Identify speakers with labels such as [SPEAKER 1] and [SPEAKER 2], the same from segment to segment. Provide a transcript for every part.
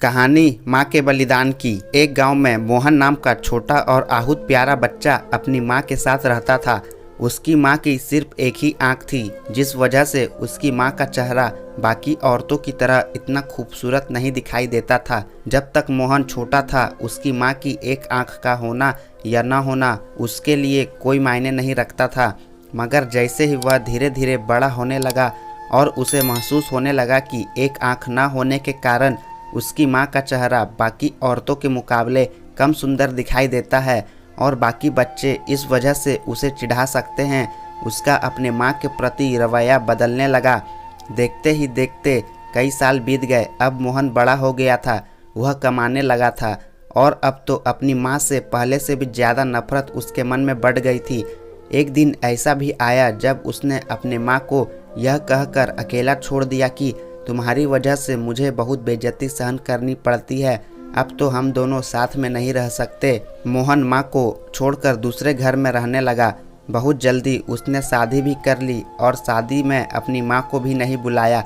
[SPEAKER 1] कहानी माँ के बलिदान की। एक गांव में मोहन नाम का छोटा और आहूत प्यारा बच्चा अपनी माँ के साथ रहता था। उसकी माँ की सिर्फ एक ही आंख थी, जिस वजह से उसकी माँ का चेहरा बाकी औरतों की तरह इतना खूबसूरत नहीं दिखाई देता था। जब तक मोहन छोटा था, उसकी माँ की एक आंख का होना या न होना उसके लिए कोई मायने नहीं रखता था। मगर जैसे ही वह धीरे धीरे बड़ा होने लगा और उसे महसूस होने लगा कि एक आंख न होने के कारण उसकी माँ का चेहरा बाकी औरतों के मुकाबले कम सुंदर दिखाई देता है और बाकी बच्चे इस वजह से उसे चिढ़ा सकते हैं, उसका अपने माँ के प्रति रवैया बदलने लगा। देखते ही देखते कई साल बीत गए। अब मोहन बड़ा हो गया था, वह कमाने लगा था और अब तो अपनी माँ से पहले से भी ज़्यादा नफरत उसके मन में बढ़ गई थी। एक दिन ऐसा भी आया जब उसने अपने माँ को यह कहकर अकेला छोड़ दिया कि तुम्हारी वजह से मुझे बहुत बेइज्जती सहन करनी पड़ती है, अब तो हम दोनों साथ में नहीं रह सकते। मोहन माँ को छोड़कर दूसरे घर में रहने लगा। बहुत जल्दी उसने शादी भी कर ली और शादी में अपनी माँ को भी नहीं बुलाया।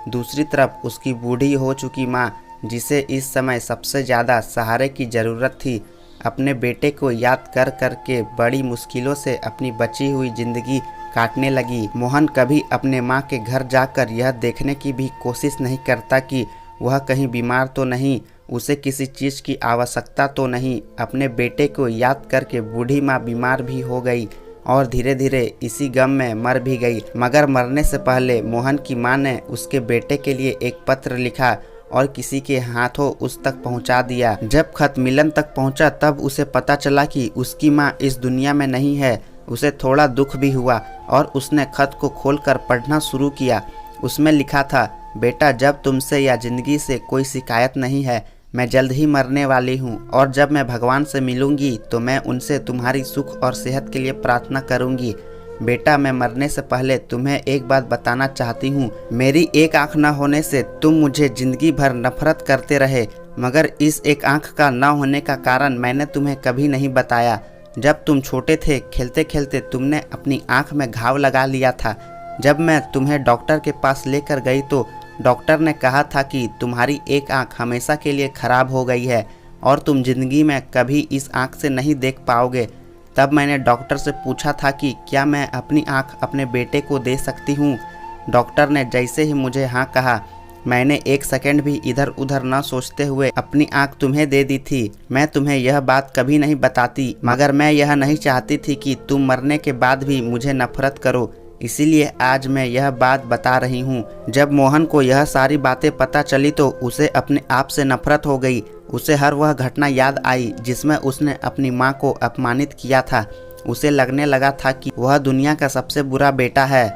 [SPEAKER 1] दूसरी तरफ उसकी बूढ़ी हो चुकी माँ, जिसे इस समय सबसे ज़्यादा सहारे की ज़रूरत थी, अपने बेटे को याद कर कर के बड़ी मुश्किलों से अपनी बची हुई ज़िंदगी काटने लगी। मोहन कभी अपने माँ के घर जाकर यह देखने की भी कोशिश नहीं करता कि वह कहीं बीमार तो नहीं, उसे किसी चीज़ की आवश्यकता तो नहीं। अपने बेटे को याद करके बूढ़ी माँ बीमार भी हो गई और धीरे धीरे इसी गम में मर भी गई। मगर मरने से पहले मोहन की माँ ने उसके बेटे के लिए एक पत्र लिखा और किसी के हाथों उस तक पहुंचा दिया। जब खत मिलन तक पहुंचा तब उसे पता चला कि उसकी माँ इस दुनिया में नहीं है। उसे थोड़ा दुख भी हुआ और उसने खत को खोलकर पढ़ना शुरू किया। उसमें लिखा था, बेटा, जब तुमसे या ज़िंदगी से कोई शिकायत नहीं है, मैं जल्द ही मरने वाली हूँ और जब मैं भगवान से मिलूंगी तो मैं उनसे तुम्हारी सुख और सेहत के लिए प्रार्थना करूंगी। बेटा, मैं मरने से पहले तुम्हें एक बात बताना चाहती हूँ। मेरी एक आंख न होने से तुम मुझे जिंदगी भर नफरत करते रहे, मगर इस एक आंख का न होने का कारण मैंने तुम्हें कभी नहीं बताया। जब तुम छोटे थे, खेलते खेलते तुमने अपनी आंख में घाव लगा लिया था। जब मैं तुम्हें डॉक्टर के पास लेकर गई तो डॉक्टर ने कहा था कि तुम्हारी एक आंख हमेशा के लिए खराब हो गई है और तुम जिंदगी में कभी इस आंख से नहीं देख पाओगे। तब मैंने डॉक्टर से पूछा था कि क्या मैं अपनी आंख अपने बेटे को दे सकती हूँ। डॉक्टर ने जैसे ही मुझे हाँ कहा, मैंने एक सेकंड भी इधर उधर न सोचते हुए अपनी आंख तुम्हें दे दी थी। मैं तुम्हें यह बात कभी नहीं बताती, मगर मैं यह नहीं चाहती थी कि तुम मरने के बाद भी मुझे नफरत करो, इसीलिए आज मैं यह बात बता रही हूँ। जब मोहन को यह सारी बातें पता चली तो उसे अपने आप से नफरत हो गई। उसे हर वह घटना याद आई जिसमें उसने अपनी माँ को अपमानित किया था। उसे लगने लगा था कि वह दुनिया का सबसे बुरा बेटा है।